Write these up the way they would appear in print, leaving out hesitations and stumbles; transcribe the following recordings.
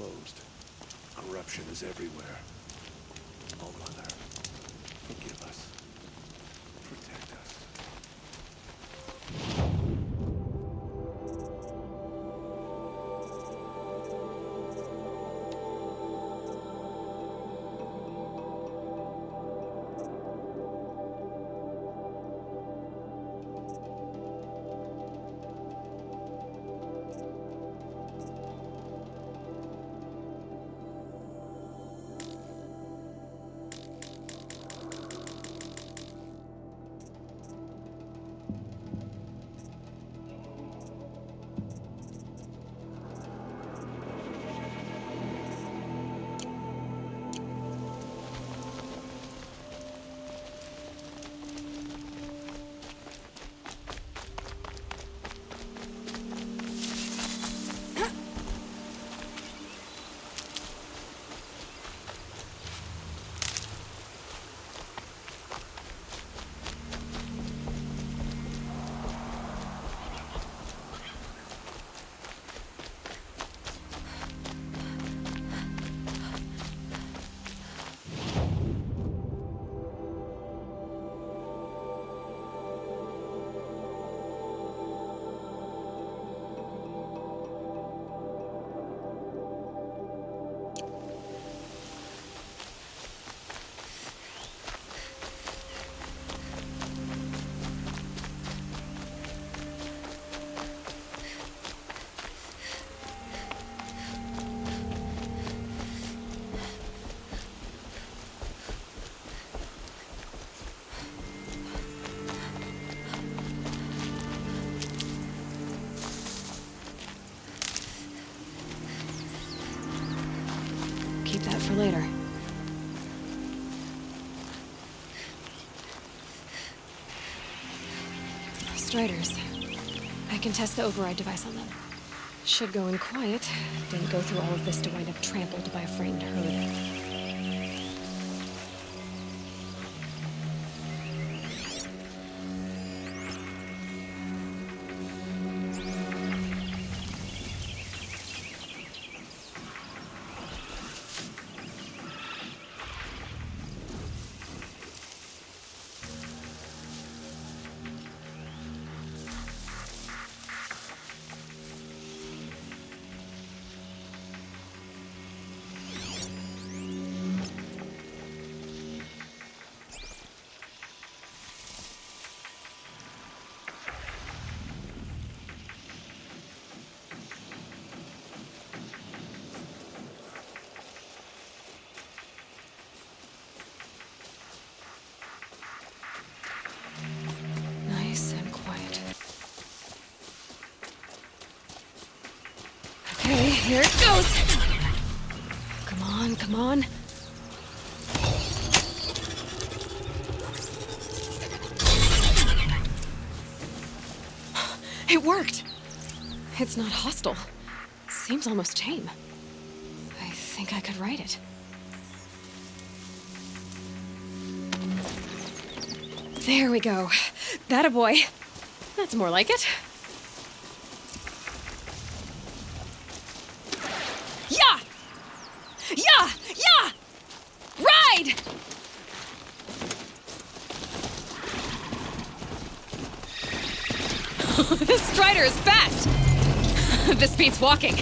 closed. Corruption is everywhere. Oh, Mother, forgive us. Protect us. Keep that for later. Striders. I can test the override device on them. Should go in quiet. Didn't go through all of this to wind up trampled by a frightened herd. Nice and quiet. Okay, here it goes! Come on, come on. It worked! It's not hostile. Seems almost tame. I think I could ride it. There we go. That boy. That's more like it. Yeah! Yeah! Yeah! Ride! This strider is fast! This beats walking.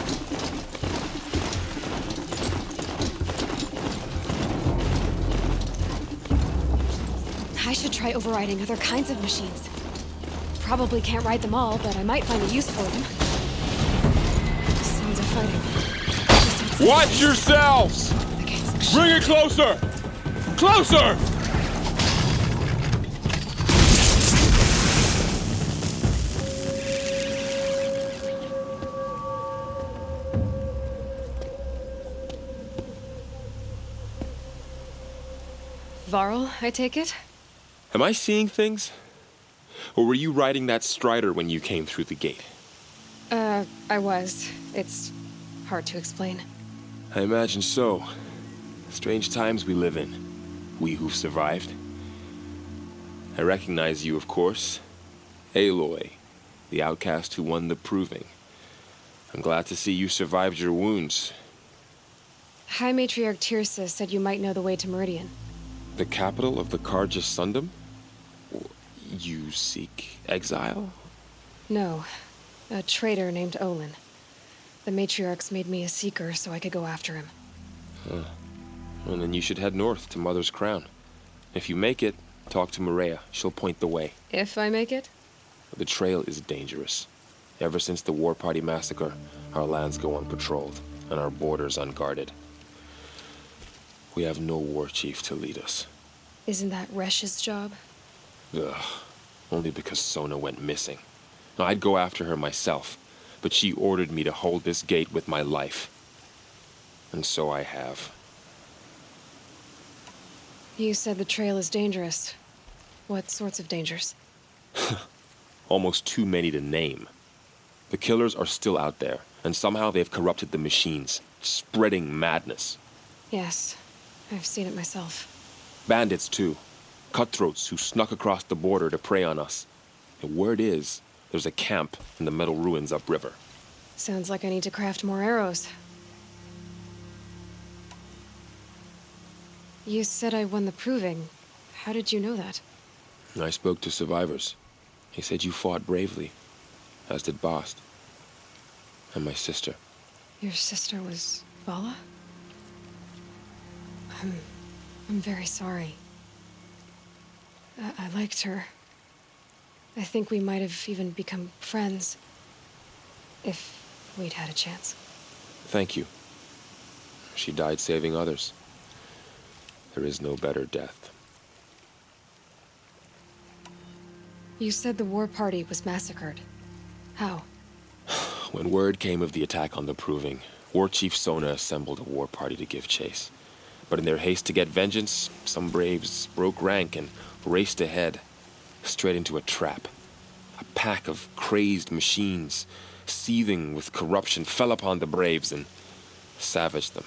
I should try overriding other kinds of machines. Probably can't ride them all, but I might find a use for them. Sounds of fighting. Watch yourselves! Bring it closer! Closer! Varl, I take it? Am I seeing things? Or were you riding that strider when you came through the gate? I was. It's hard to explain. I imagine so. Strange times we live in. We who've survived. I recognize you, of course. Aloy, the outcast who won the proving. I'm glad to see you survived your wounds. High Matriarch Tirsa said you might know the way to Meridian. The capital of the Carja Sundom? You seek exile? No. A traitor named Olin. The Matriarchs made me a seeker so I could go after him. Well, then you should head north to Mother's Crown. If you make it, talk to Maria. She'll point the way. If I make it? The trail is dangerous. Ever since the War Party massacre, our lands go unpatrolled, and our borders unguarded. We have no war chief to lead us. Isn't that Resh's job? Ugh. Only because Sona went missing. Now, I'd go after her myself, but she ordered me to hold this gate with my life. And so I have. You said the trail is dangerous. What sorts of dangers? Almost too many to name. The killers are still out there, and somehow they've corrupted the machines, spreading madness. Yes, I've seen it myself. Bandits, too. Cutthroats who snuck across the border to prey on us. The word is, there's a camp in the metal ruins upriver. Sounds like I need to craft more arrows. You said I won the proving. How did you know that? I spoke to survivors. They said you fought bravely, as did Bast. And my sister. Your sister was Vala? I'm very sorry. I liked her. I think we might have even become friends. If we'd had a chance. Thank you. She died saving others. There is no better death. You said the war party was massacred. How? When word came of the attack on the Proving, War Chief Sona assembled a war party to give chase. But in their haste to get vengeance, some braves broke rank and raced ahead, straight into a trap. A pack of crazed machines, seething with corruption, fell upon the braves and savaged them.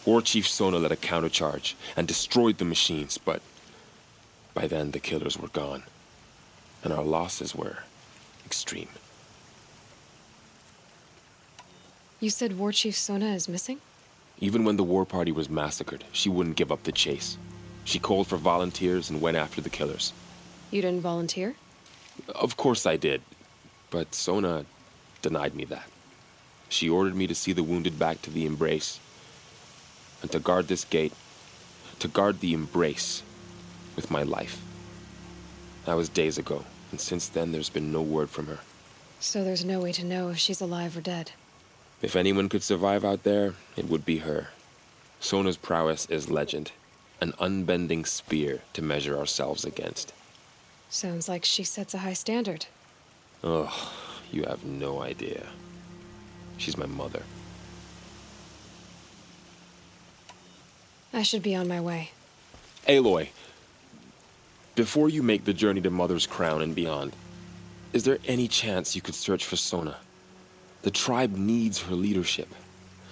War Chief Sona led a countercharge and destroyed the machines, but by then the killers were gone, and our losses were extreme. You said War Chief Sona is missing? Even when the war party was massacred, she wouldn't give up the chase. She called for volunteers and went after the killers. You didn't volunteer? Of course I did, but Sona denied me that. She ordered me to see the wounded back to the Embrace, and to guard this gate, to guard the Embrace with my life. That was days ago, and since then there's been no word from her. So there's no way to know if she's alive or dead. If anyone could survive out there, it would be her. Sona's prowess is legend, an unbending spear to measure ourselves against. Sounds like she sets a high standard. Ugh, you have no idea. She's my mother. I should be on my way. Aloy, before you make the journey to Mother's Crown and beyond, is there any chance you could search for Sona? The tribe needs her leadership.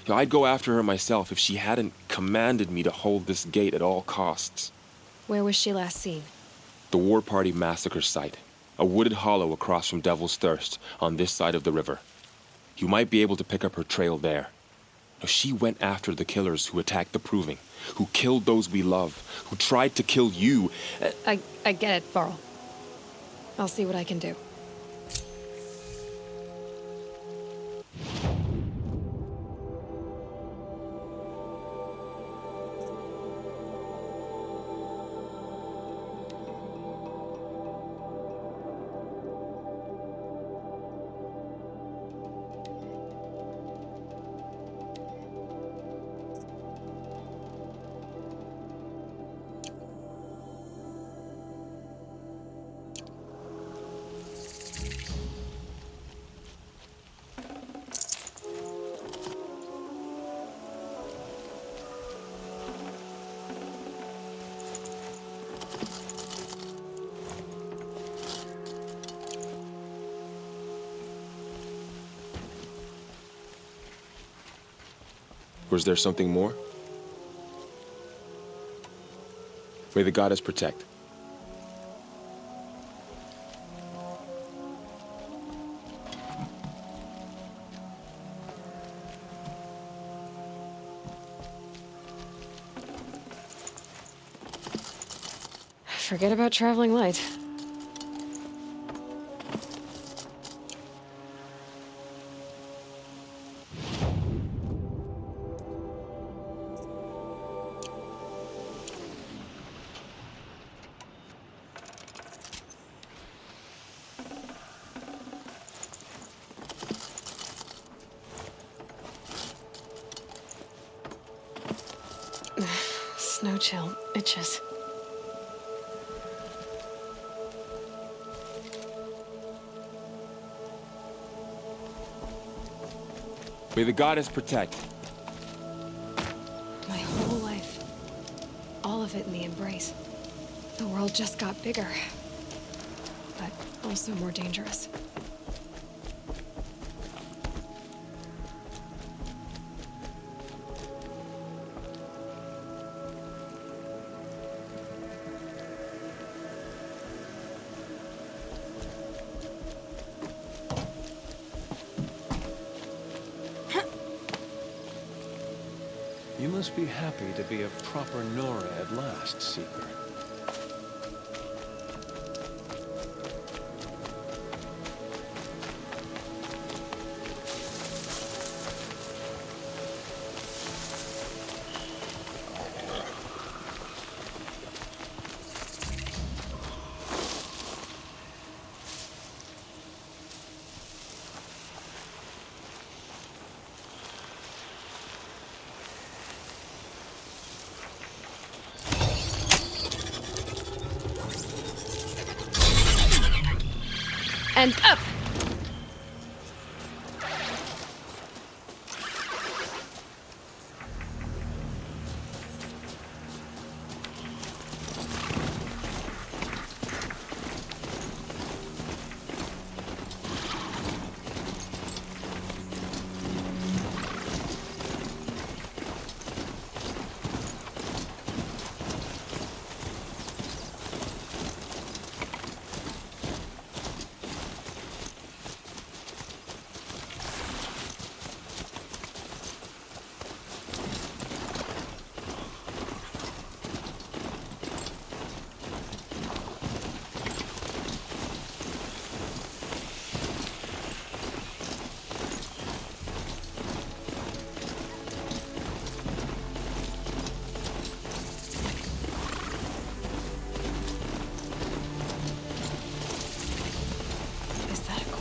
I'd go after her myself if she hadn't commanded me to hold this gate at all costs. Where was she last seen? The War Party massacre site. A wooded hollow across from Devil's Thirst, on this side of the river. You might be able to pick up her trail there. Now, she went after the killers who attacked the Proving, who killed those we love, who tried to kill you. I get it, Varl. I'll see what I can do. Was there something more? May the goddess protect. Forget about traveling light. Snow chill itches. May the goddess protect. My whole life. All of it in the embrace. The world just got bigger. But also more dangerous. You must be happy to be a proper Nora at last, Seeker. And up!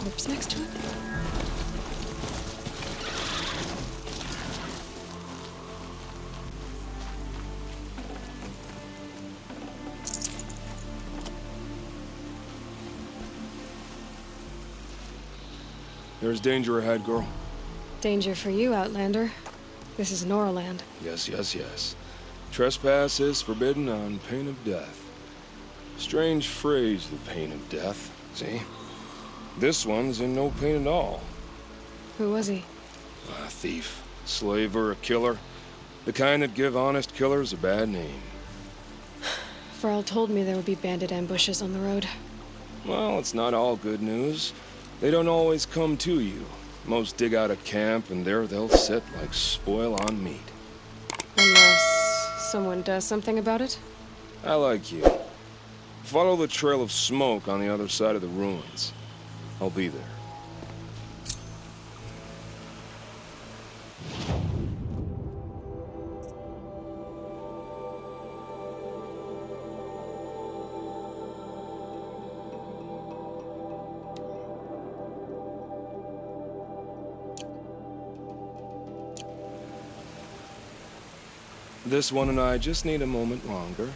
Corpse next to it? There's danger ahead, girl. Danger for you, Outlander. This is Noraland. Yes, yes, yes. Trespass is forbidden on pain of death. Strange phrase, the pain of death. See? This one's in no pain at all. Who was he? A thief, slaver, a killer. The kind that give honest killers a bad name. Farrell told me there would be bandit ambushes on the road. Well, it's not all good news. They don't always come to you. Most dig out a camp, and there they'll sit like spoil on meat. Unless someone does something about it? I like you. Follow the trail of smoke on the other side of the ruins. I'll be there. This one and I just need a moment longer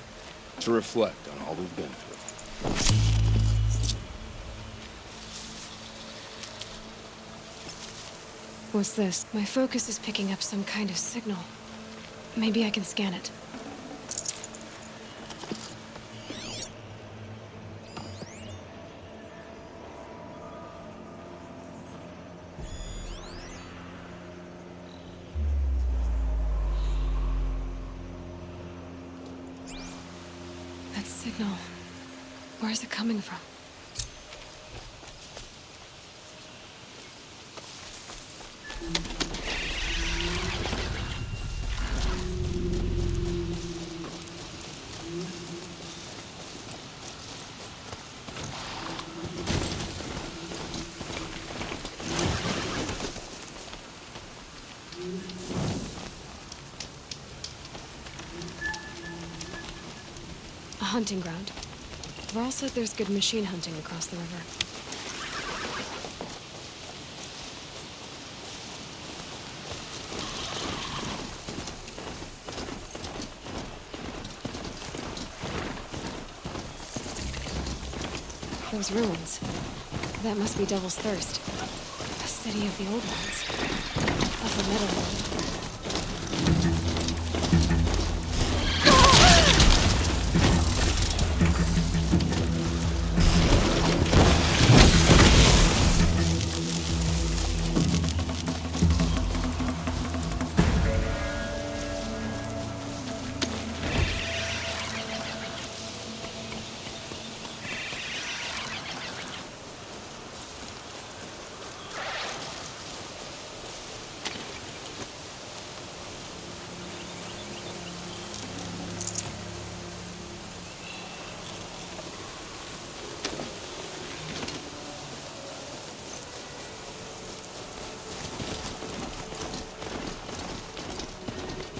to reflect on all we've been through. What's this? My focus is picking up some kind of signal. Maybe I can scan it. That signal. Where is it coming from? A hunting ground. Varl said there's good machine hunting across the river. Those ruins. That must be Devil's Thirst. The city of the old ones. Of the Metal World.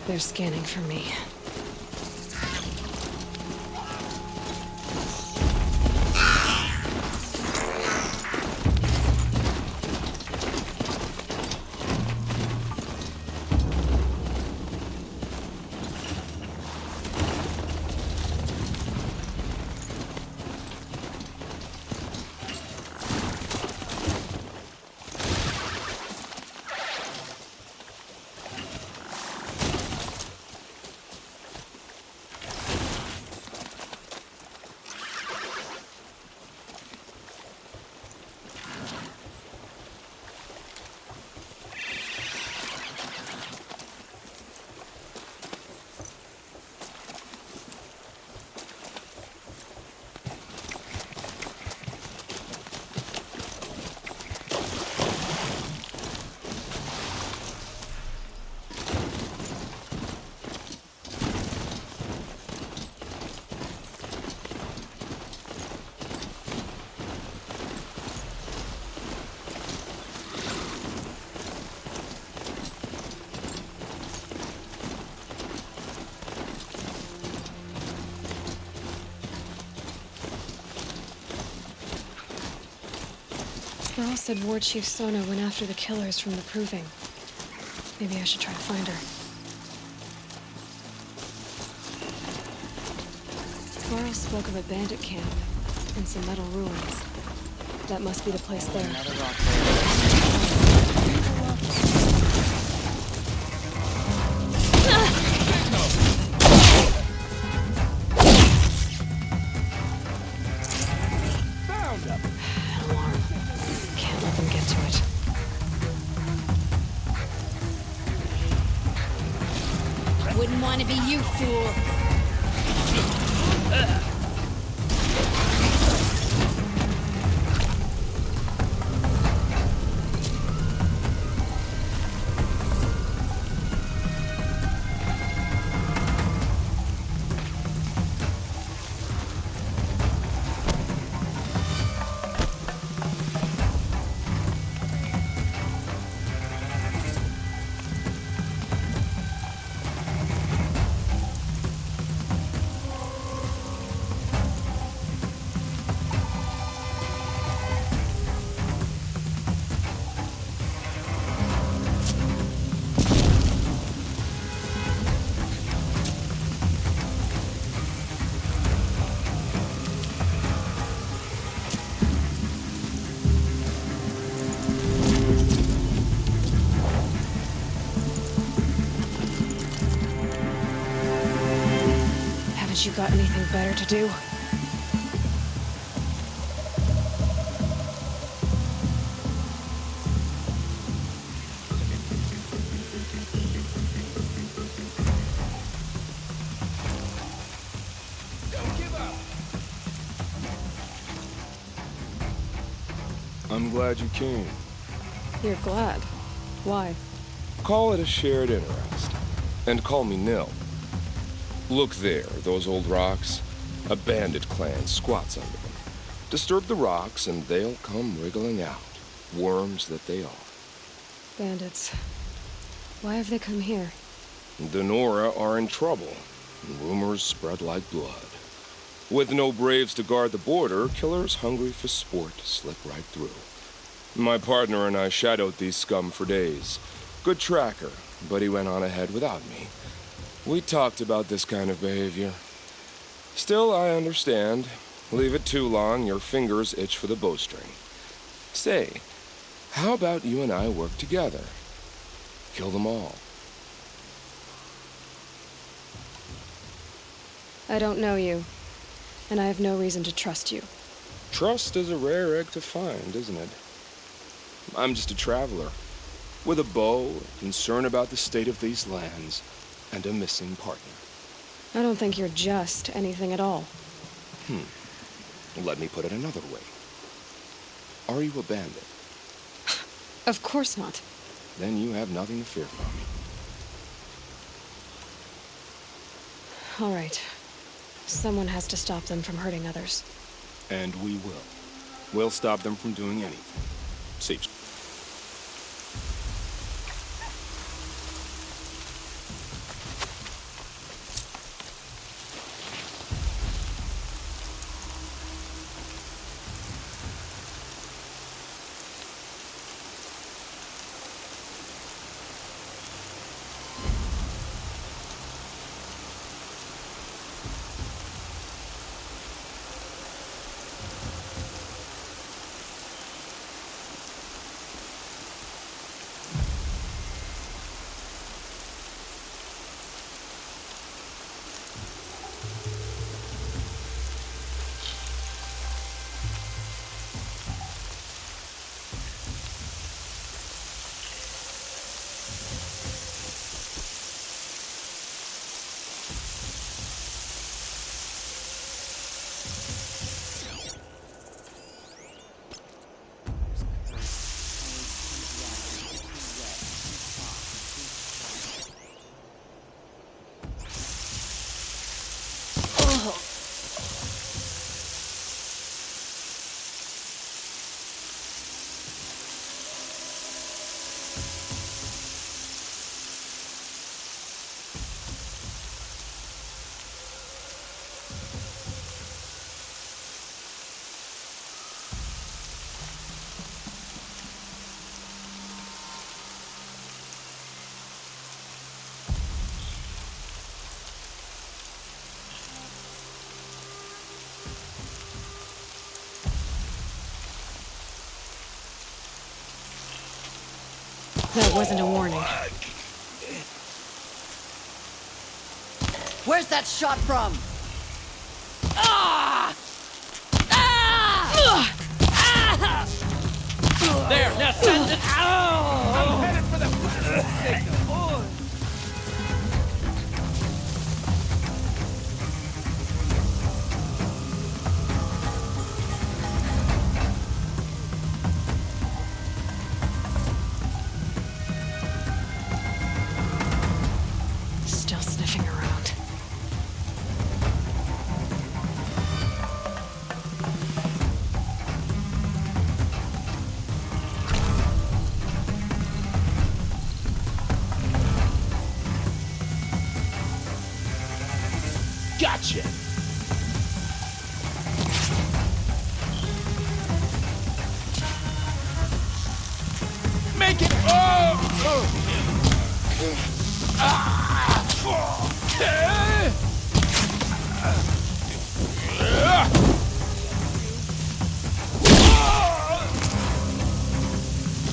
They're scanning for me. Varl said War Chief Sona went after the killers from the Proving. Maybe I should try to find her. Varl spoke of a bandit camp and some metal ruins. That must be the place there. Wouldn't want to be you, fool. You got anything better to do? Don't give up. I'm glad you came. You're glad. Why? Call it a shared interest. And call me Nil. Look there, those old rocks. A bandit clan squats under them. Disturb the rocks and they'll come wriggling out. Worms that they are. Bandits. Why have they come here? The Nora are in trouble. Rumors spread like blood. With no braves to guard the border, killers hungry for sport slip right through. My partner and I shadowed these scum for days. Good tracker, but he went on ahead without me. We talked about this kind of behavior. Still, I understand. Leave it too long, your fingers itch for the bowstring. Say, how about you and I work together? Kill them all. I don't know you, and I have no reason to trust you. Trust is a rare egg to find, isn't it? I'm just a traveler, with a bow, a concern about the state of these lands, and a missing partner. I don't think you're just anything at all. Let me put it another way. Are you a bandit? Of course not. Then you have nothing to fear from me. All right. Someone has to stop them from hurting others. And we will. We'll stop them from doing anything. Safe. That wasn't a warning. Where's that shot from? Ah! Ah! There, now send it. I'm headed for the signal. Still sniffing around. Gotcha. Make it.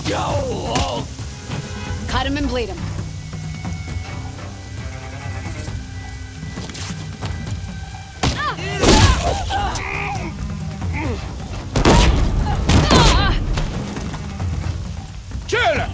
Go! Cut him and bleed him. Kill him!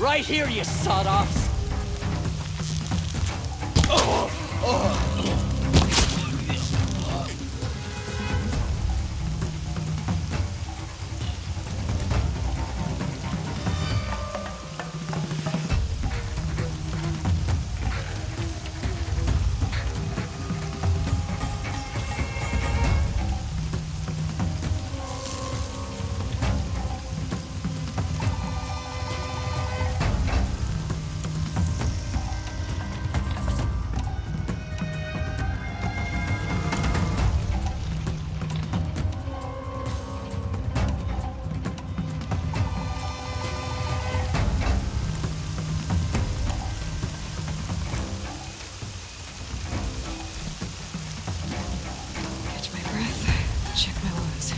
Right here, you sawed-offs! Catch my breath, check my wounds.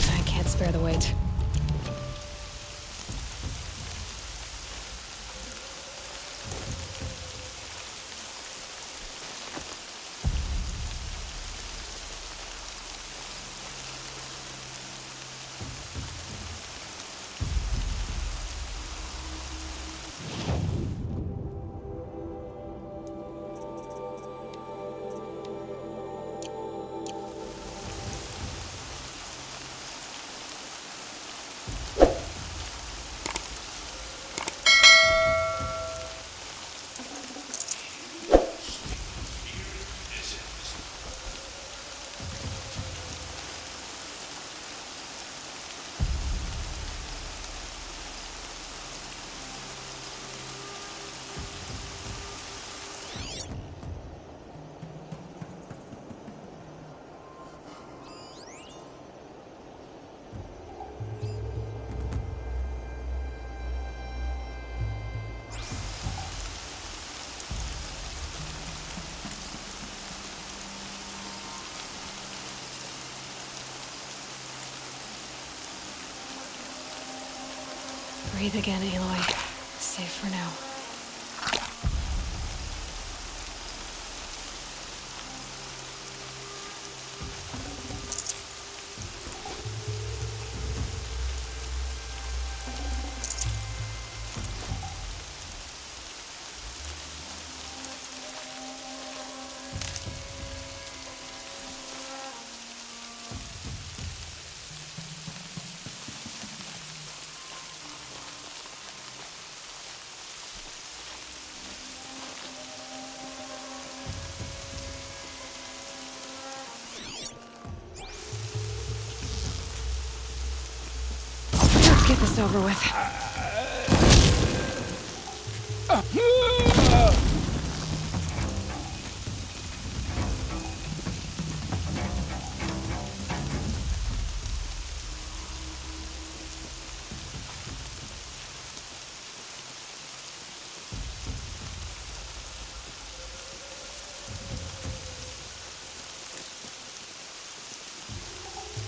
I can't spare the weight. Breathe again, Aloy. Safe for now. Let's get this over with.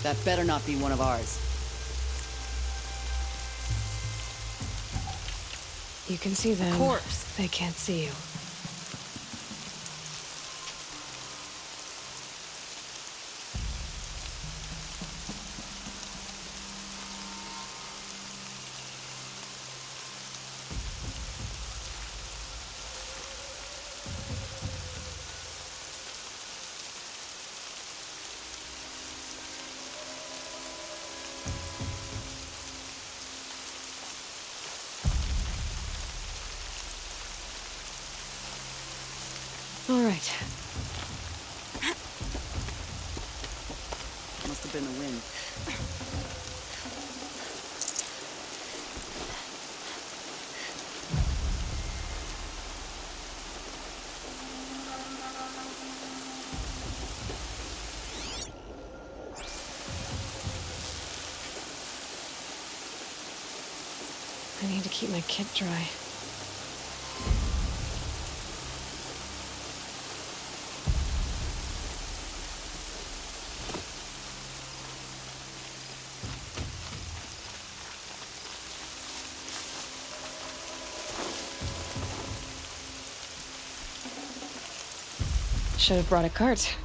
That better not be one of ours. You can see them. Of course. They can't see you. All right. Must have been the wind. I need to keep my kit dry. Should have brought a cart.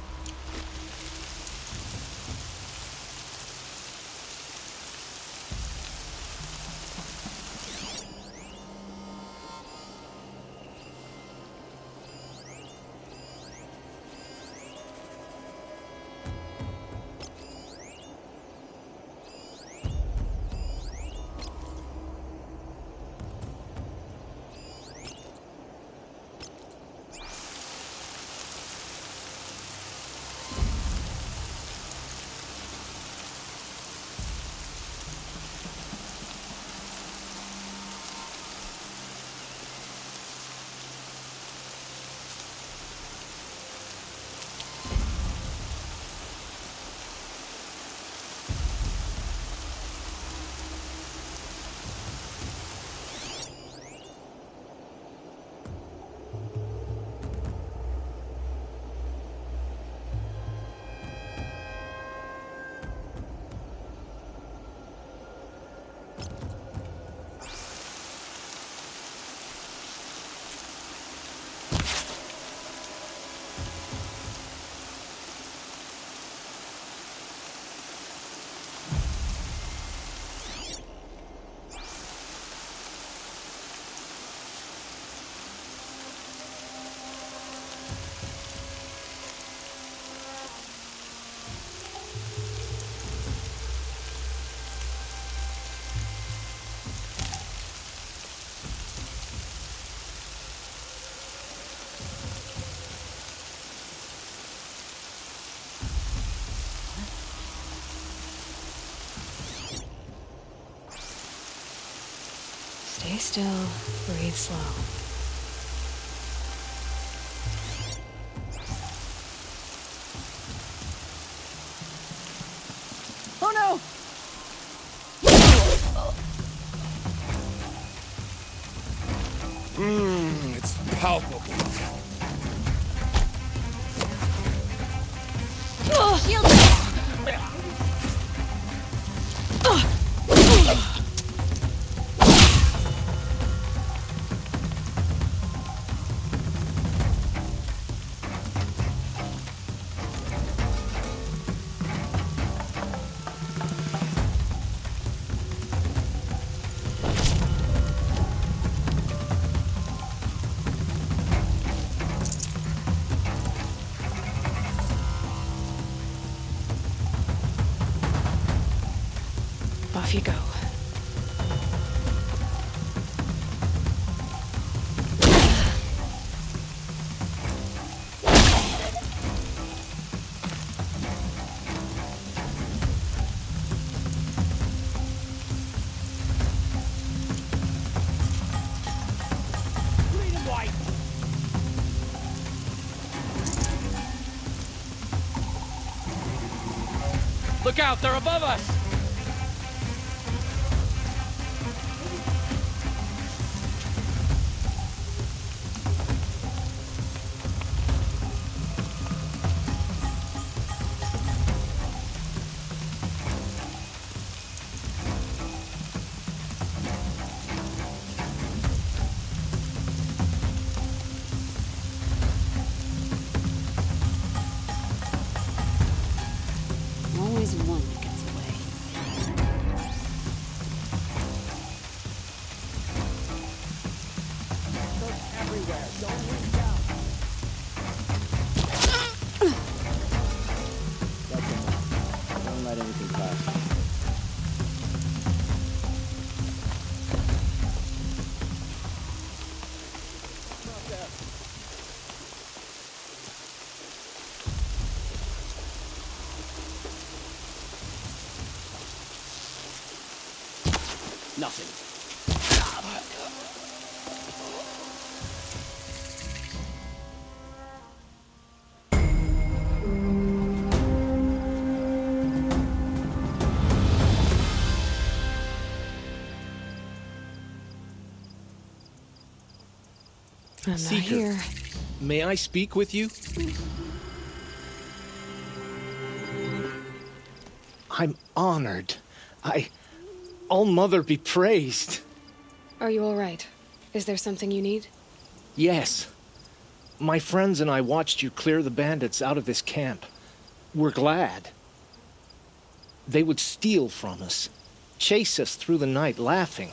Stay still, breathe slow. Oh no! It's palpable. Shield! Off you go. Green and white. Look out, they're above us! Always one that gets away. Search everywhere, don't reach down. That's enough. Don't let anything pass. nothing. I'm not Seeker. here. May I speak with you? I'm honored. All-Mother be praised. Are you all right? Is there something you need? Yes. My friends and I watched you clear the bandits out of this camp. We're glad. They would steal from us, chase us through the night laughing.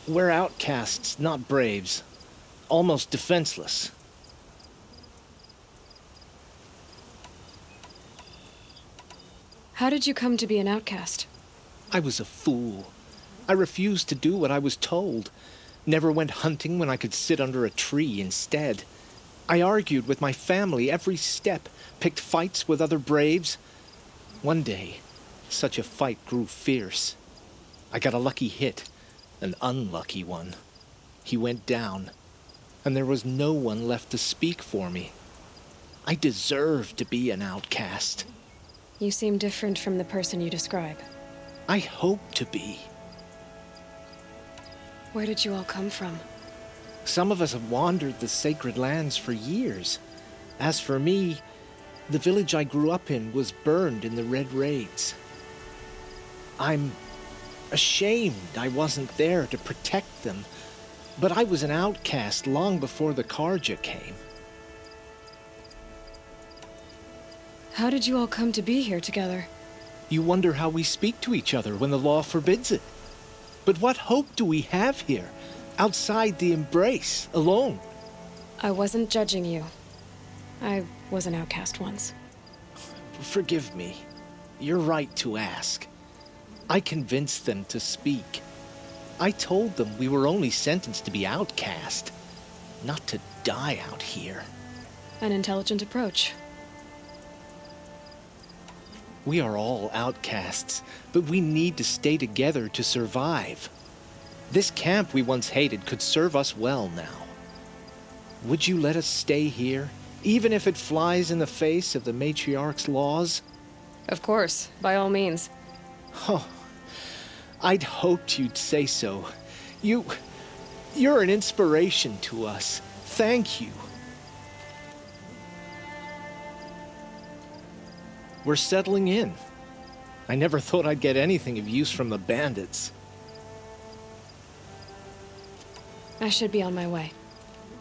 We're outcasts, not braves. Almost defenseless. How did you come to be an outcast? I was a fool. I refused to do what I was told. Never went hunting when I could sit under a tree instead. I argued with my family every step, picked fights with other braves. One day, such a fight grew fierce. I got a lucky hit, an unlucky one. He went down, and there was no one left to speak for me. I deserved to be an outcast. You seem different from the person you describe. I hope to be. Where did you all come from? Some of us have wandered the sacred lands for years. As for me, the village I grew up in was burned in the Red Raids. I'm ashamed I wasn't there to protect them, but I was an outcast long before the Karja came. How did you all come to be here together? You wonder how we speak to each other when the law forbids it. But what hope do we have here, outside the embrace, alone? I wasn't judging you. I was an outcast once. Forgive me. You're right to ask. I convinced them to speak. I told them we were only sentenced to be outcast, not to die out here. An intelligent approach. We are all outcasts, but we need to stay together to survive. This camp we once hated could serve us well now. Would you let us stay here, even if it flies in the face of the matriarch's laws? Of course, by all means. Oh, I'd hoped you'd say so. You're an inspiration to us. Thank you. We're settling in. I never thought I'd get anything of use from the bandits. I should be on my way.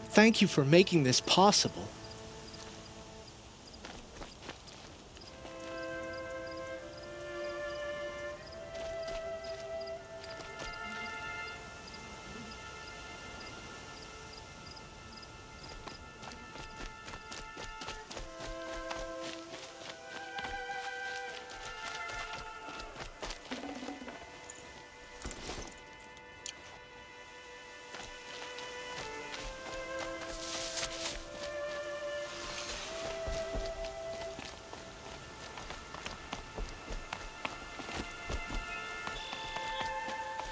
Thank you for making this possible.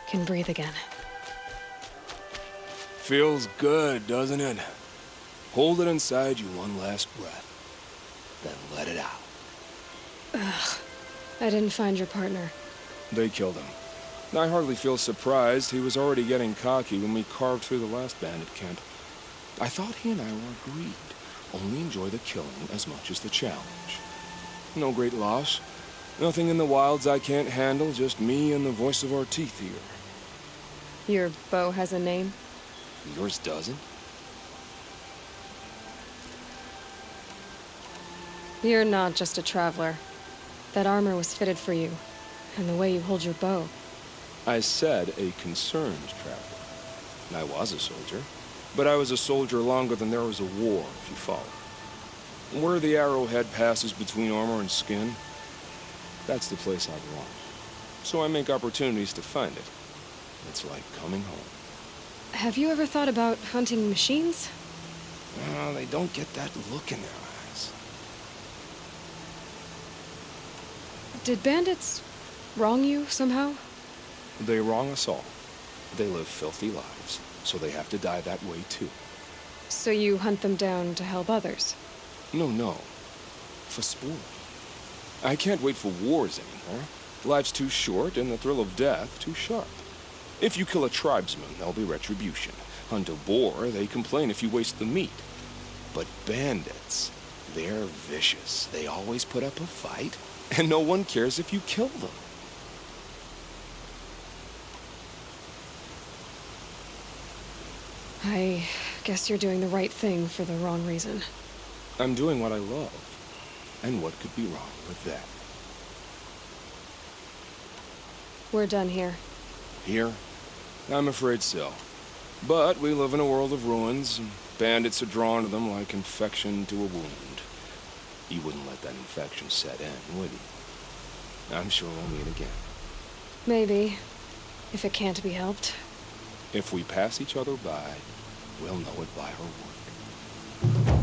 Can breathe again. Feels good, doesn't it? Hold it inside you one last breath, then let it out. I didn't find your partner. They killed him. I hardly feel surprised. He was already getting cocky when we carved through the last bandit camp. I thought he and I were agreed. Only enjoy the killing as much as the challenge. No great loss. Nothing in the wilds I can't handle, just me and the voice of our teeth here. Your bow has a name? Yours doesn't? You're not just a traveler. That armor was fitted for you, and the way you hold your bow. I said a concerned traveler. I was a soldier, but I was a soldier longer than there was a war, if you follow. Where the arrowhead passes between armor and skin, that's the place I belong. So I make opportunities to find it. It's like coming home. Have you ever thought about hunting machines? Well, they don't get that look in their eyes. Did bandits wrong you somehow? They wrong us all. They live filthy lives, so they have to die that way too. So you hunt them down to help others? No. For sport. I can't wait for wars anymore. Life's too short and the thrill of death too sharp. If you kill a tribesman, there'll be retribution. Hunt a boar, they complain if you waste the meat. But bandits, they're vicious. They always put up a fight, and no one cares if you kill them. I guess you're doing the right thing for the wrong reason. I'm doing what I love. And what could be wrong with that? We're done here. Here? I'm afraid so. But we live in a world of ruins, and bandits are drawn to them like infection to a wound. You wouldn't let that infection set in, would you? I'm sure we'll meet again. Maybe. If it can't be helped. If we pass each other by, we'll know it by our work.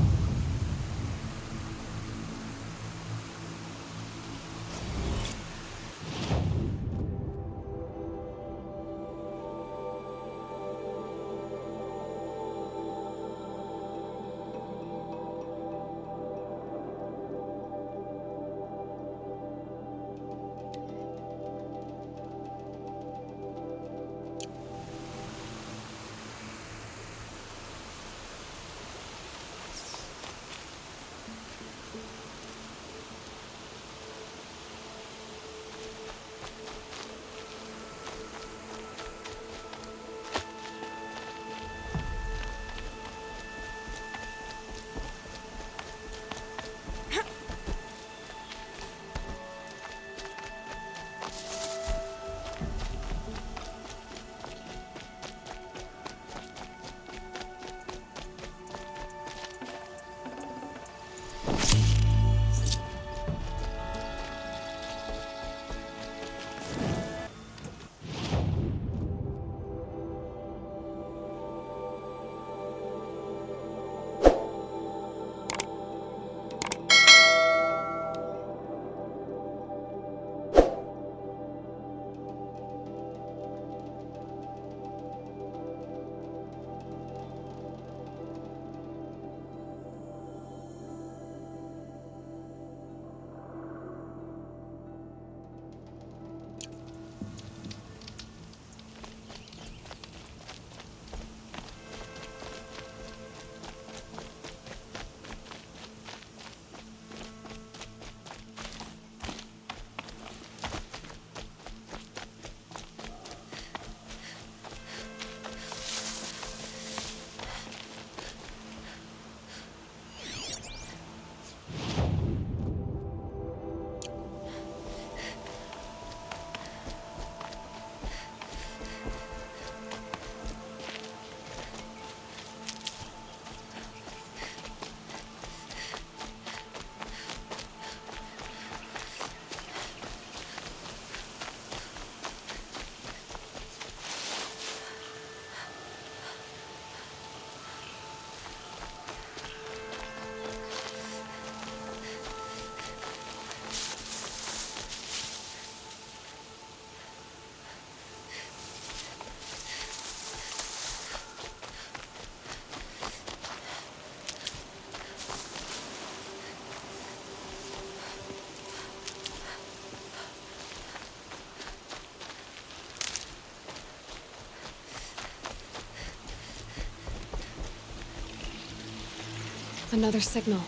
Another signal.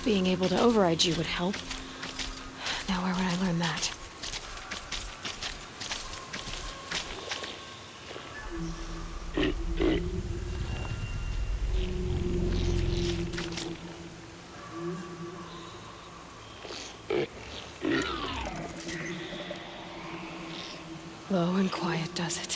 Being able to override you would help. Now where would I learn that? Low and quiet does it.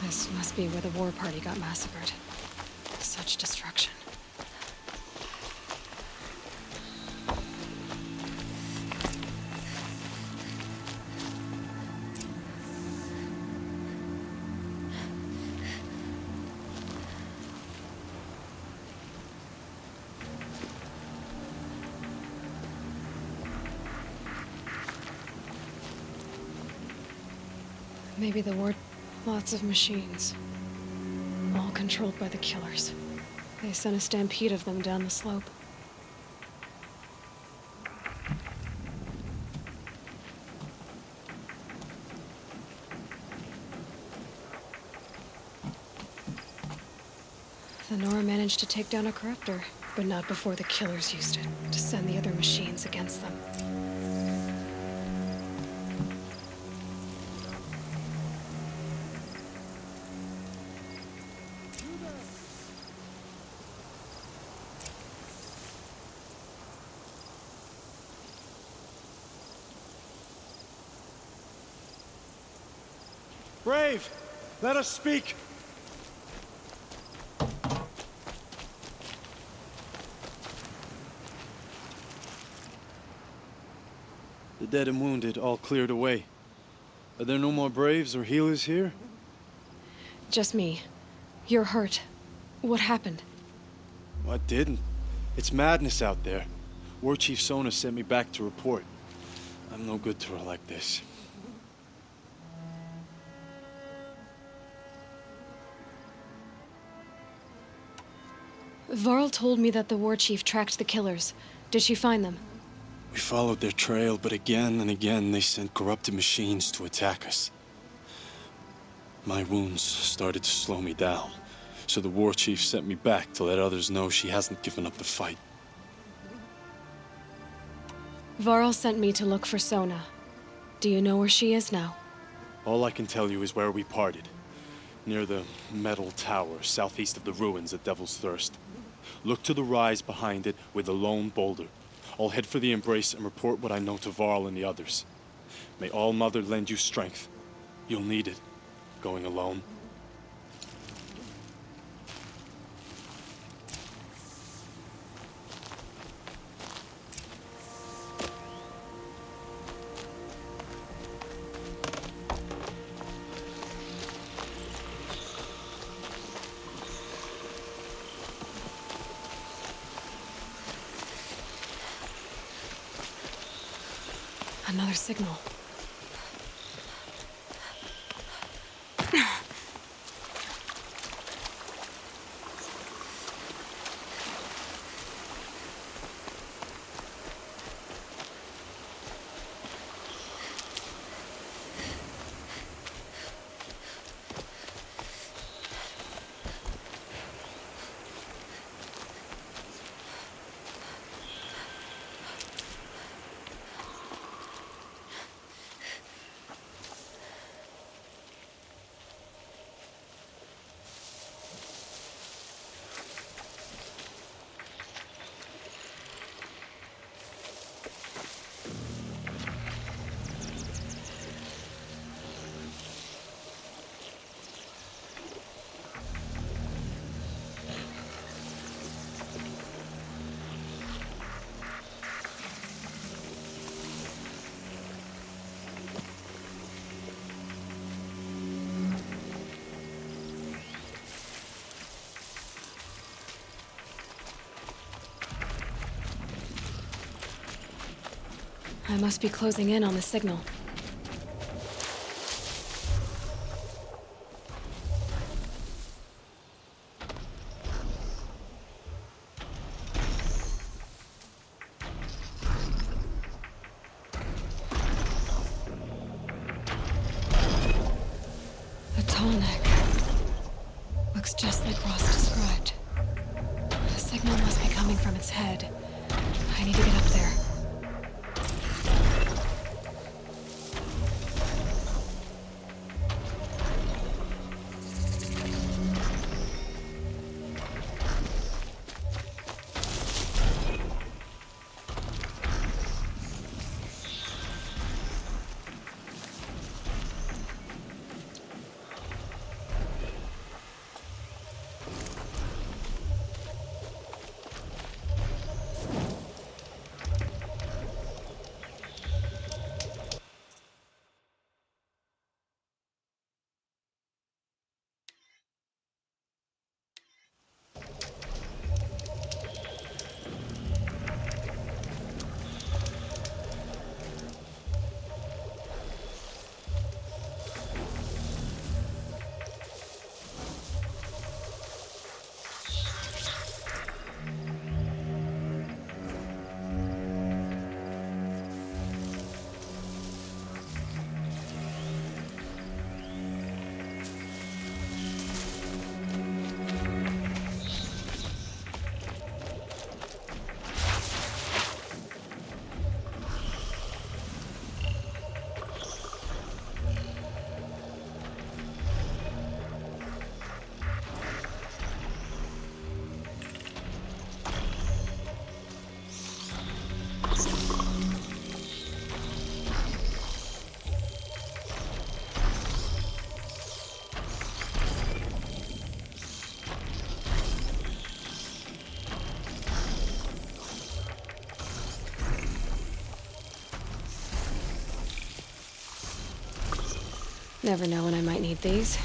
This must be where the war party got massacred. Such destruction. Maybe the war... Lots of machines. All controlled by the killers. They sent a stampede of them down the slope. The Nora managed to take down a corruptor, but not before the killers used it to send the other machines against them. Brave, let us speak. The dead and wounded all cleared away. Are there no more Braves or healers here? Just me. You're hurt. What happened? What didn't? It's madness out there. War Chief Sona sent me back to report. I'm no good to her like this. Varl told me that the war chief tracked the killers. Did she find them? We followed their trail, but again and again they sent corrupted machines to attack us. My wounds started to slow me down, so the war chief sent me back to let others know she hasn't given up the fight. Varl sent me to look for Sona. Do you know where she is now? All I can tell you is where we parted. Near the metal tower, southeast of the ruins at Devil's Thirst. Look to the rise behind it with a lone boulder. I'll head for the Embrace and report what I know to Varl and the others. May All Mother lend you strength. You'll need it, going alone. Another signal. I must be closing in on the signal. A tall neck. Looks just like Ross described. The signal must be coming from its head. I need to get up there. Never know when I might need these.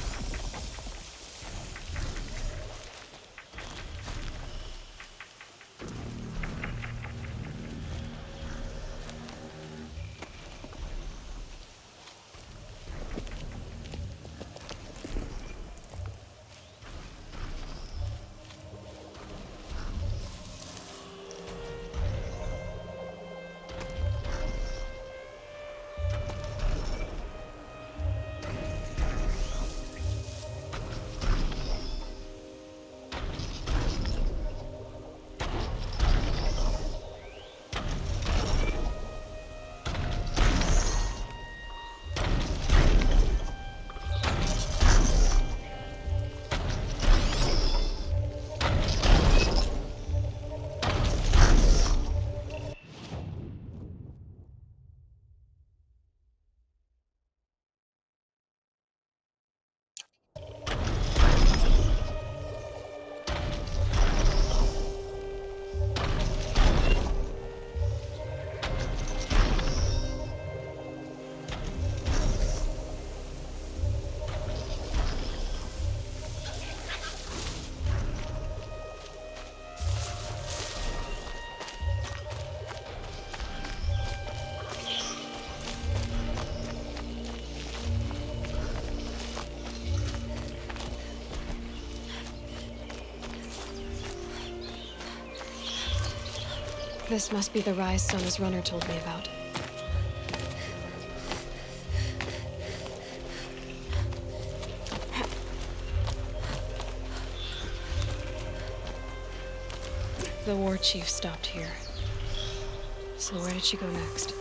This must be the rise Sona's runner told me about. The war chief stopped here. So where did she go next?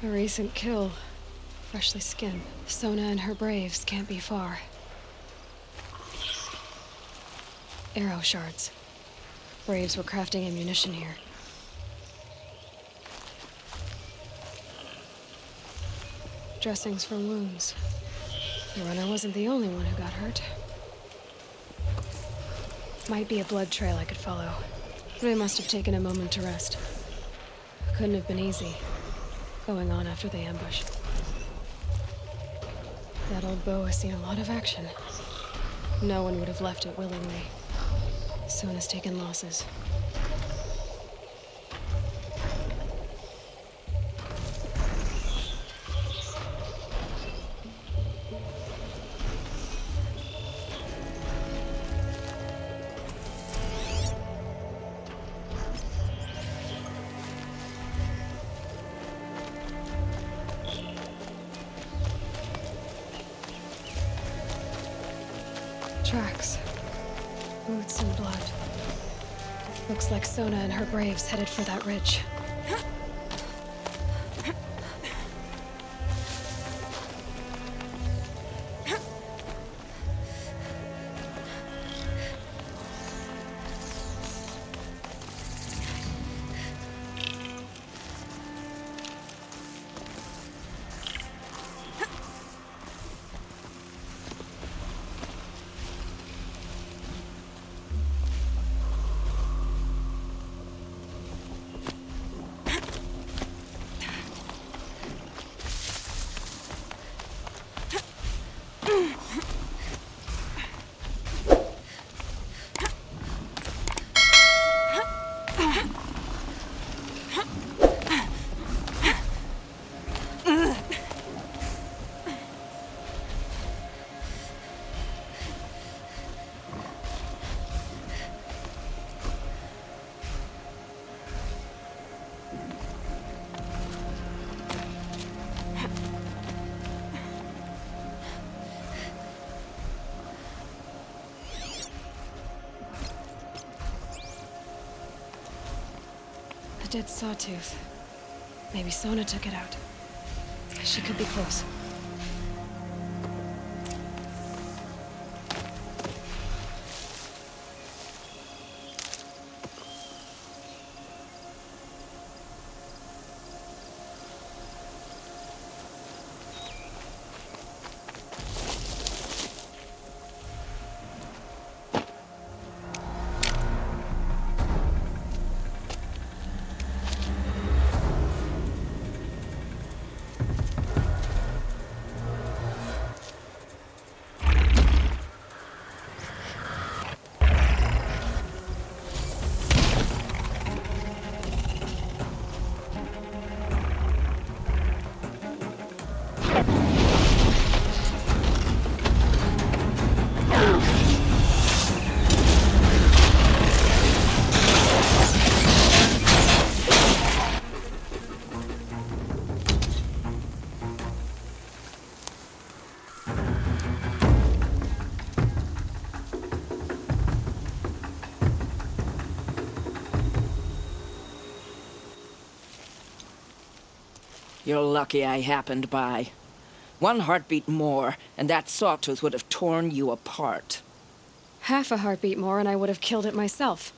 A recent kill. Freshly skinned. Sona and her braves can't be far. Arrow shards. Braves were crafting ammunition here. Dressings for wounds. The runner wasn't the only one who got hurt. Might be a blood trail I could follow. They must have taken a moment to rest. Couldn't have been easy, going on after the ambush. That old bow has seen a lot of action. No one would have left it willingly. Sona's taken losses. Tracks. Boots and blood. Looks like Sona and her braves headed for that ridge. Dead sawtooth. Maybe Sona took it out. She could be close. You're lucky I happened by. One heartbeat more, and that sawtooth would have torn you apart. Half a heartbeat more and I would have killed it myself.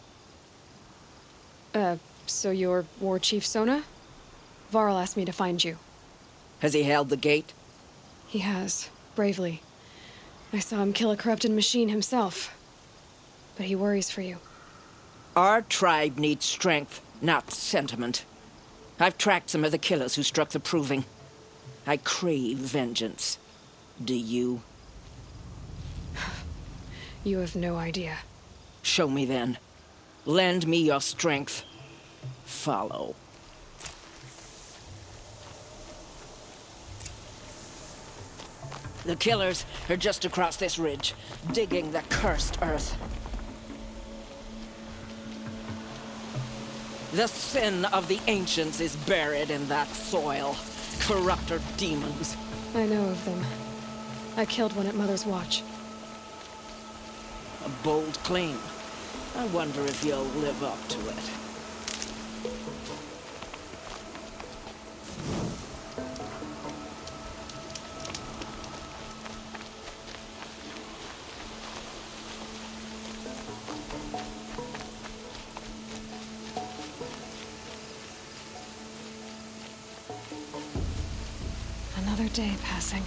So you're War Chief Sona? Varl asked me to find you. Has he held the gate? He has, bravely. I saw him kill a corrupted machine himself. But he worries for you. Our tribe needs strength, not sentiment. I've tracked some of the killers who struck the Proving. I crave vengeance. Do you? You have no idea. Show me then. Lend me your strength. Follow. The killers are just across this ridge, digging the cursed earth. The sin of the ancients is buried in that soil. Corrupter demons. I know of them. I killed one at Mother's Watch. A bold claim. I wonder if you'll live up to it. Another day passing.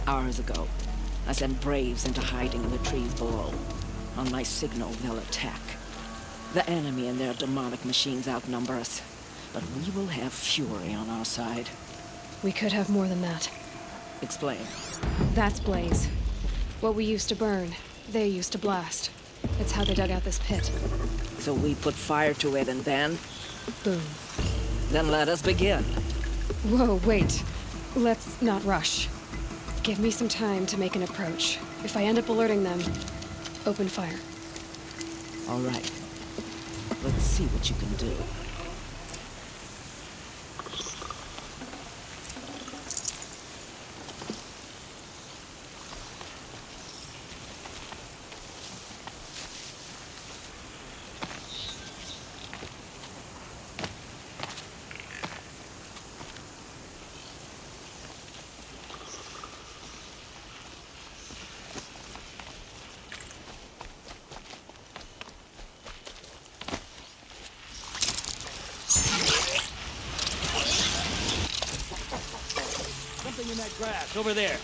Hours ago, I sent Braves into hiding in the trees below. On my signal, they'll attack. The enemy and their demonic machines outnumber us, but we will have fury on our side. We could have more than that. Explain. That's Blaze. What we used to burn, they used to blast. It's how they dug out this pit. So we put fire to it and then? Boom. Then let us begin. Whoa, wait. Let's not rush. Give me some time to make an approach. If I end up alerting them, open fire. All right. Let's see what you can do. Something in that grass, over there.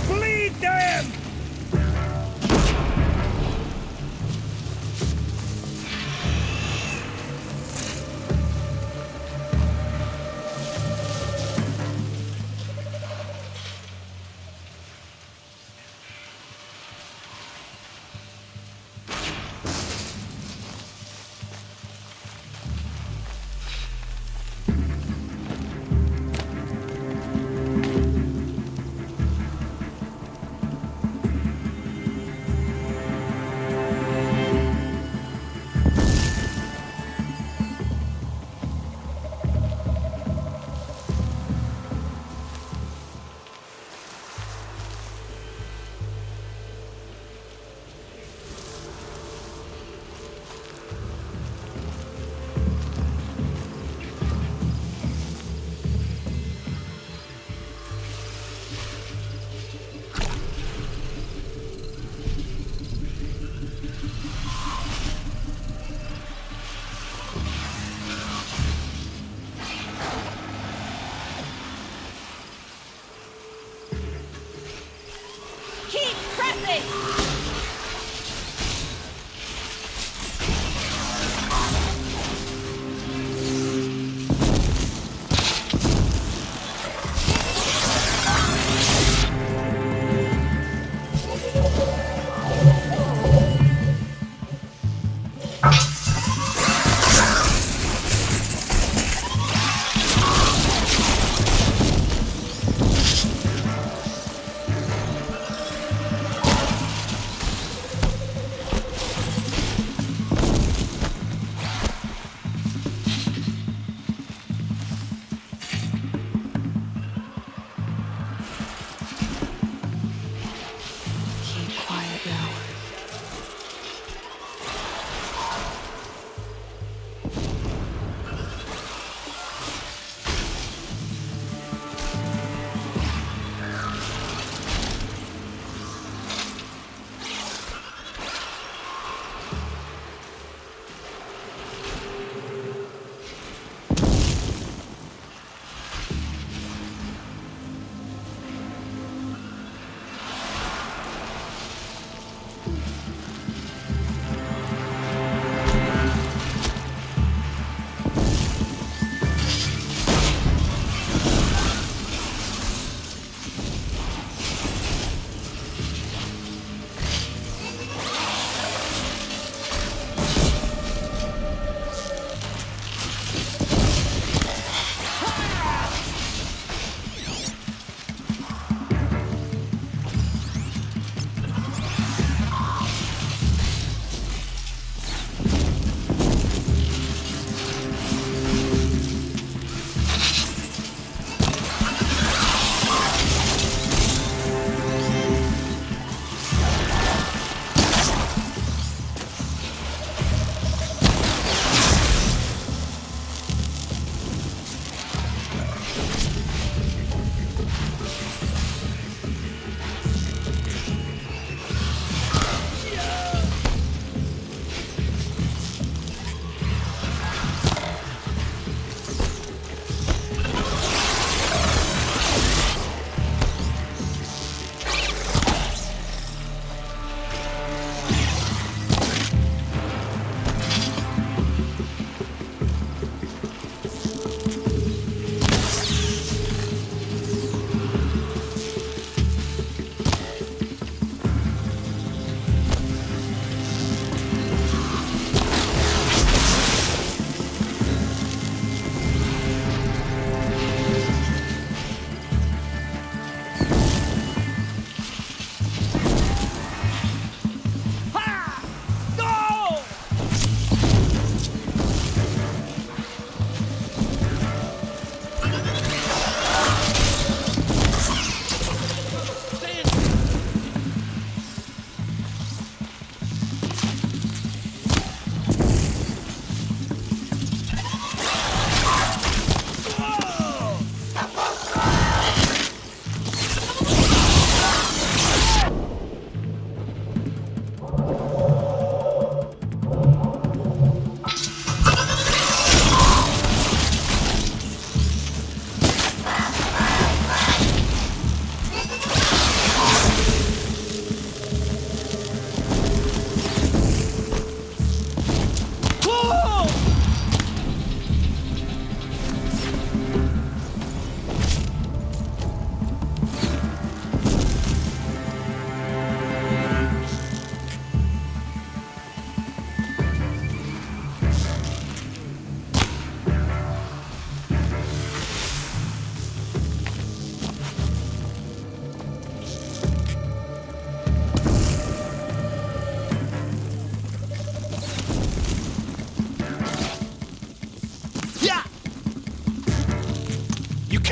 Bleed them!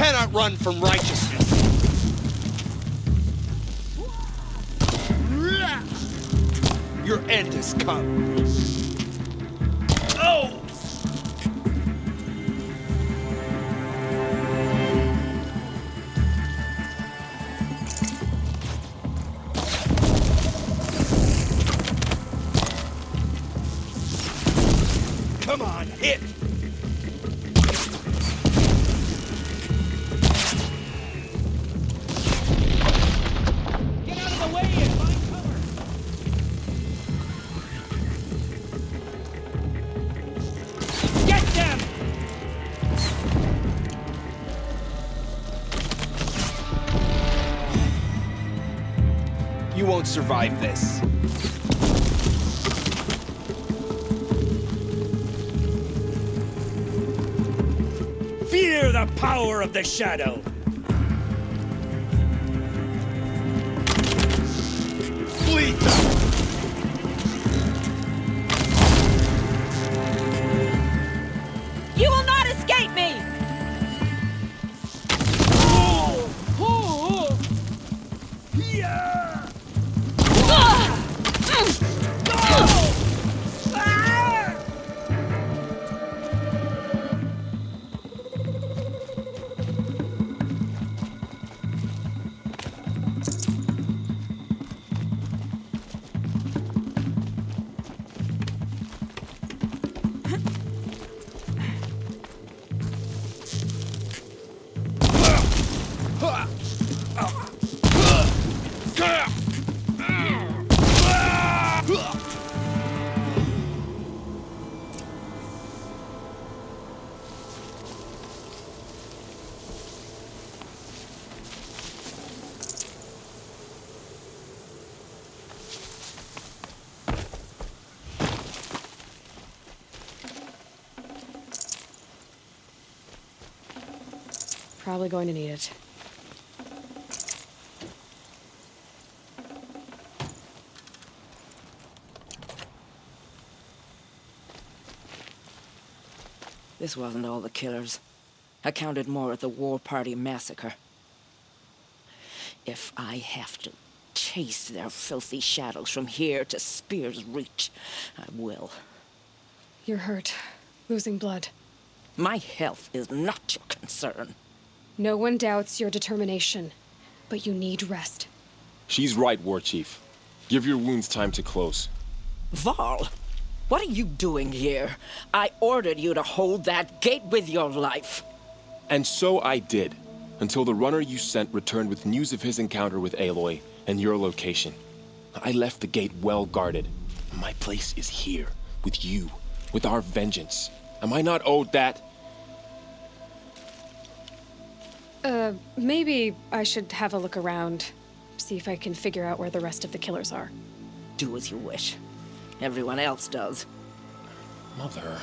cannot run from righteousness. Your end has come. Oh! Come on, hit! Get out of the way and find cover! Get them! You won't survive this. Fear the power of the shadow! Flee! You will not escape me! Probably going to need it. This wasn't all the killers. I counted more at the War Party massacre. If I have to chase their filthy shadows from here to Spear's Reach, I will. You're hurt. Losing blood. My health is not your concern. No one doubts your determination, but you need rest. She's right, War Chief. Give your wounds time to close. Varl, what are you doing here? I ordered you to hold that gate with your life. And so I did, until the runner you sent returned with news of his encounter with Aloy and your location. I left the gate well guarded. My place is here, with you, with our vengeance. Am I not owed that? Maybe I should have a look around, see if I can figure out where the rest of the killers are. Do as you wish. Everyone else does. Mother.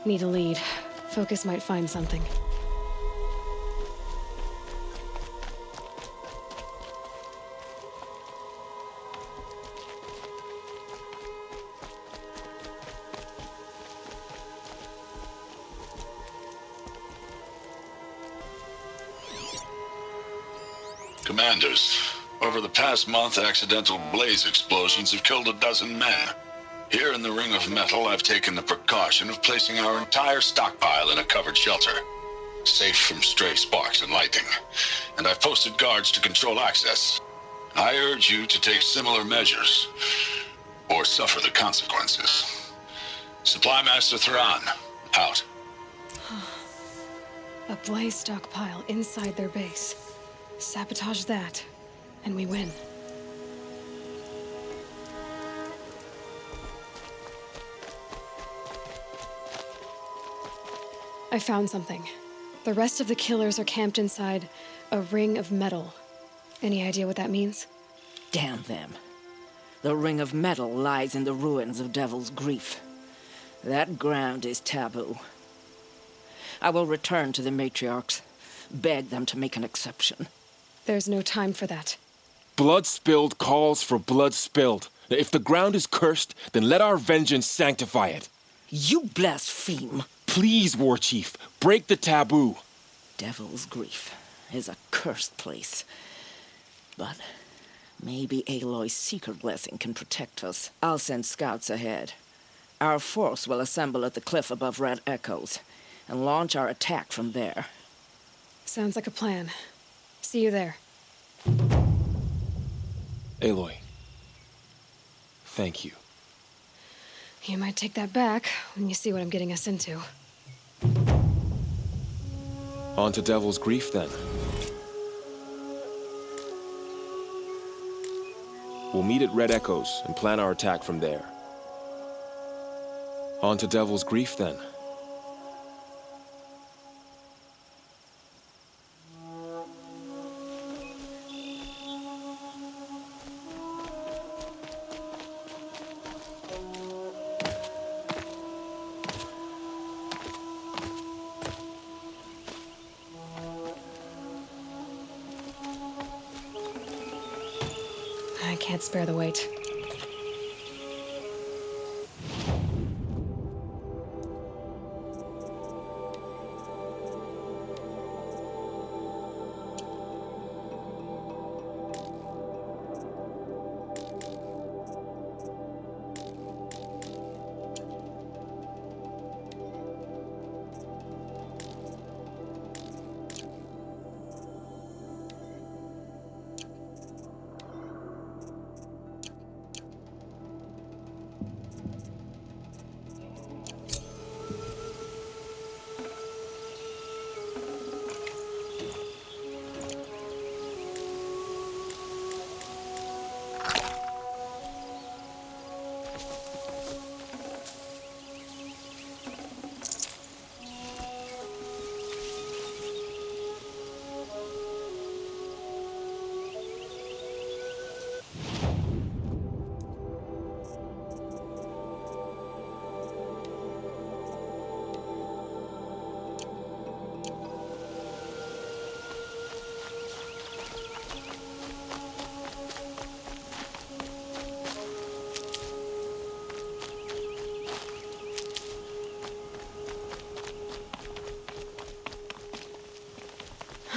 Need a lead. Focus might find something. Commanders, over the past month, accidental blaze explosions have killed a dozen men. Here in the Ring of Metal, I've taken the precaution of placing our entire stockpile in a covered shelter, safe from stray sparks and lightning, and I've posted guards to control access. I urge you to take similar measures, or suffer the consequences. Supply Master Thran, out. A blaze stockpile inside their base. Sabotage that, and we win. I found something. The rest of the killers are camped inside a ring of metal. Any idea what that means? Damn them. The Ring of Metal lies in the ruins of Devil's Grief. That ground is taboo. I will return to the matriarchs, beg them to make an exception. There's no time for that. Blood spilled calls for blood spilled. If the ground is cursed, then let our vengeance sanctify it. You blaspheme! Please, War Chief, break the taboo. Devil's Grief is a cursed place. But maybe Aloy's secret blessing can protect us. I'll send scouts ahead. Our force will assemble at the cliff above Red Echoes and launch our attack from there. Sounds like a plan. See you there. Aloy, thank you. You might take that back when you see what I'm getting us into. On to Devil's Grief, then. We'll meet at Red Echoes and plan our attack from there. On to Devil's Grief, then. I can't spare the weight.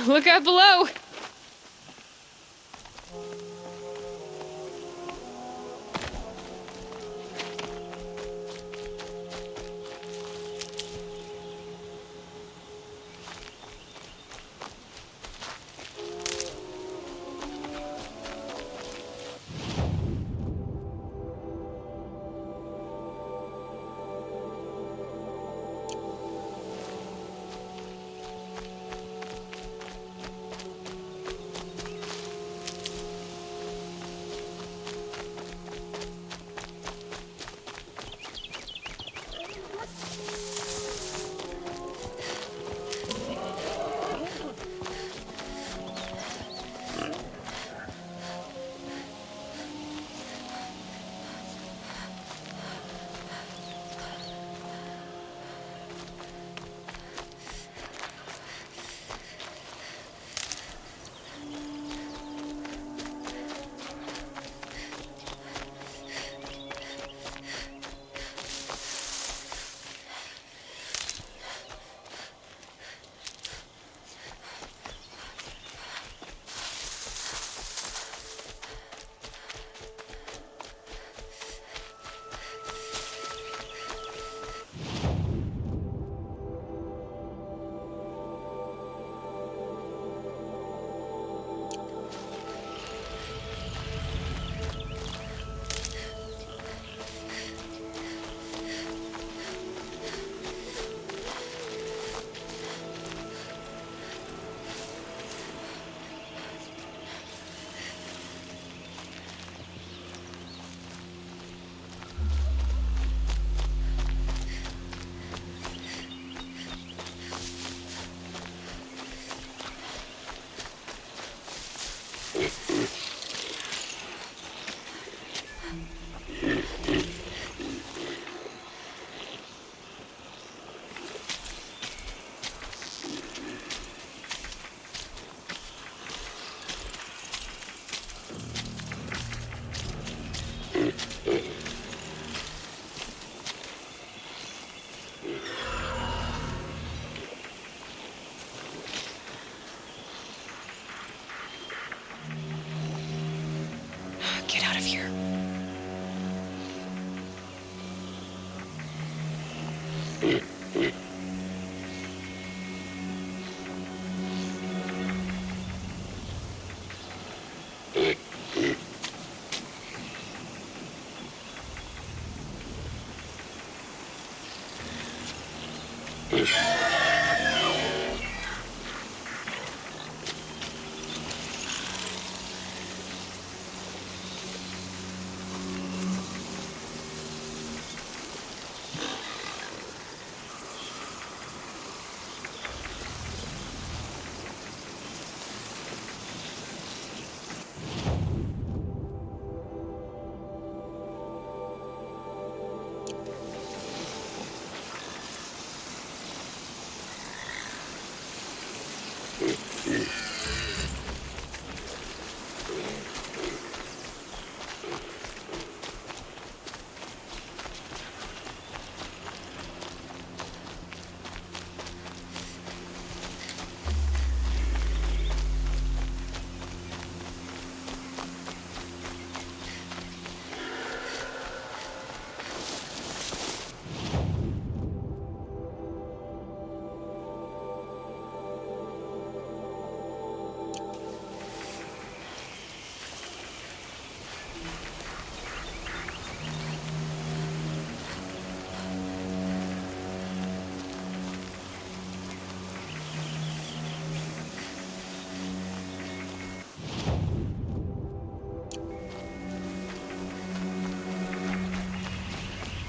Look out below!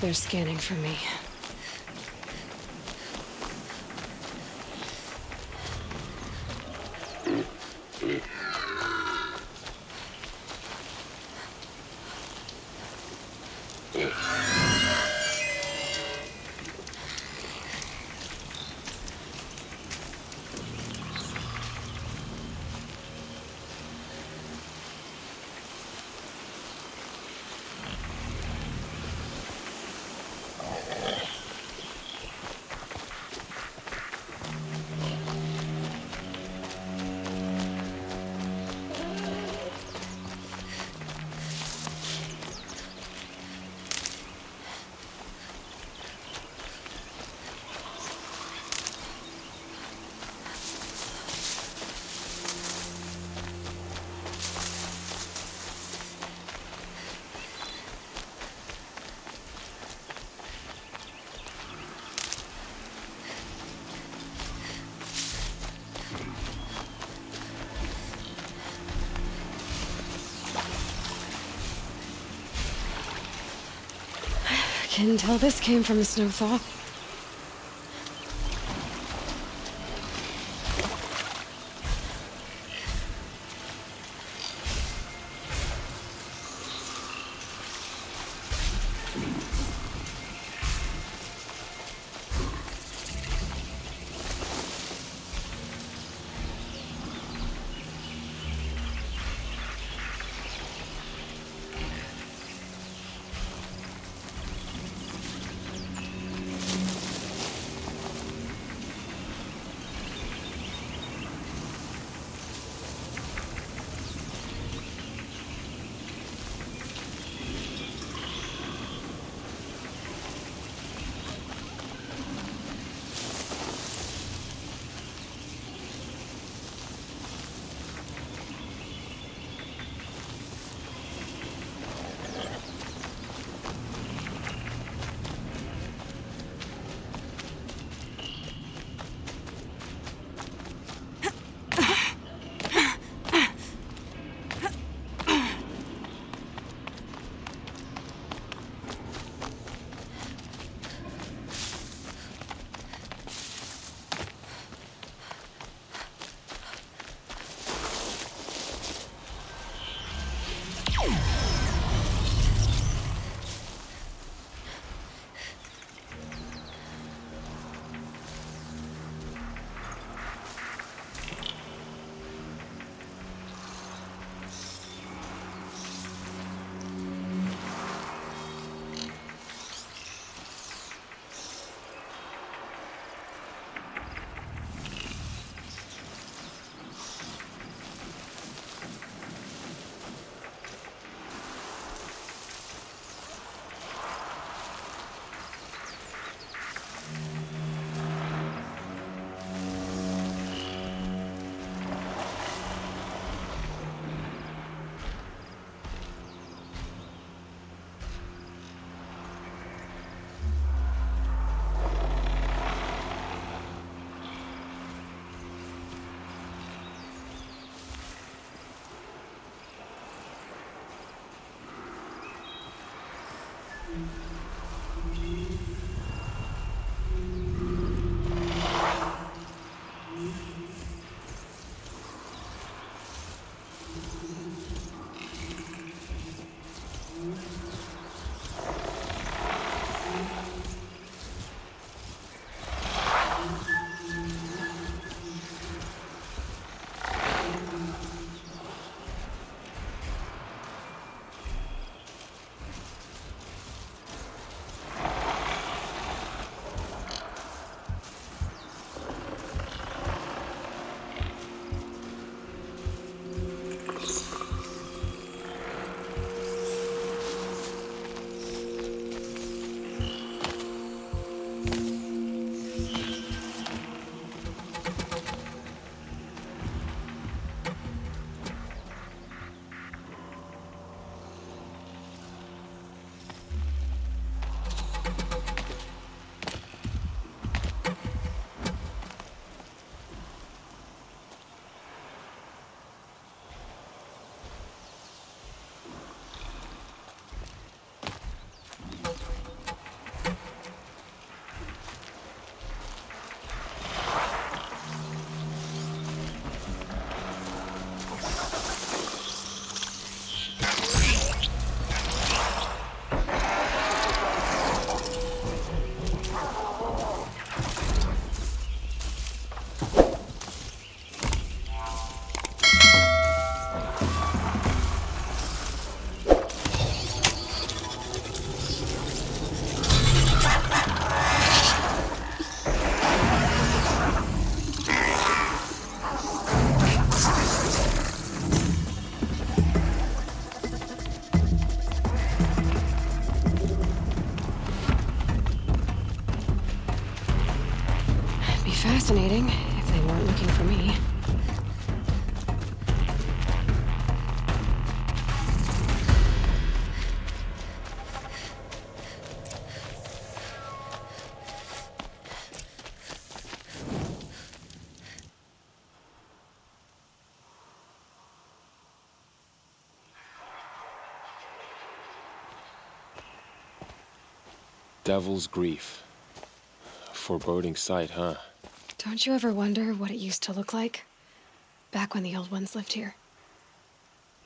They're scanning for me. Can tell this came from a snow thaw. Fascinating, if they weren't looking for me. Devil's Grief. Foreboding sight, huh? Don't you ever wonder what it used to look like? Back when the old ones lived here.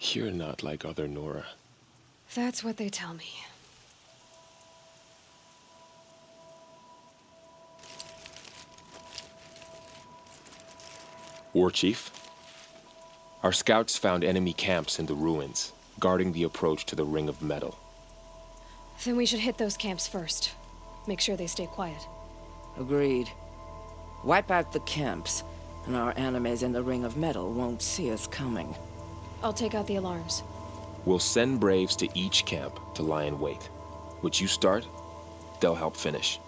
You're not like other Nora. That's what they tell me. War Chief? Our scouts found enemy camps in the ruins, guarding the approach to the Ring of Metal. Then we should hit those camps first. Make sure they stay quiet. Agreed. Wipe out the camps, and our enemies in the Ring of Metal won't see us coming. I'll take out the alarms. We'll send Braves to each camp to lie in wait. Which you start, they'll help finish.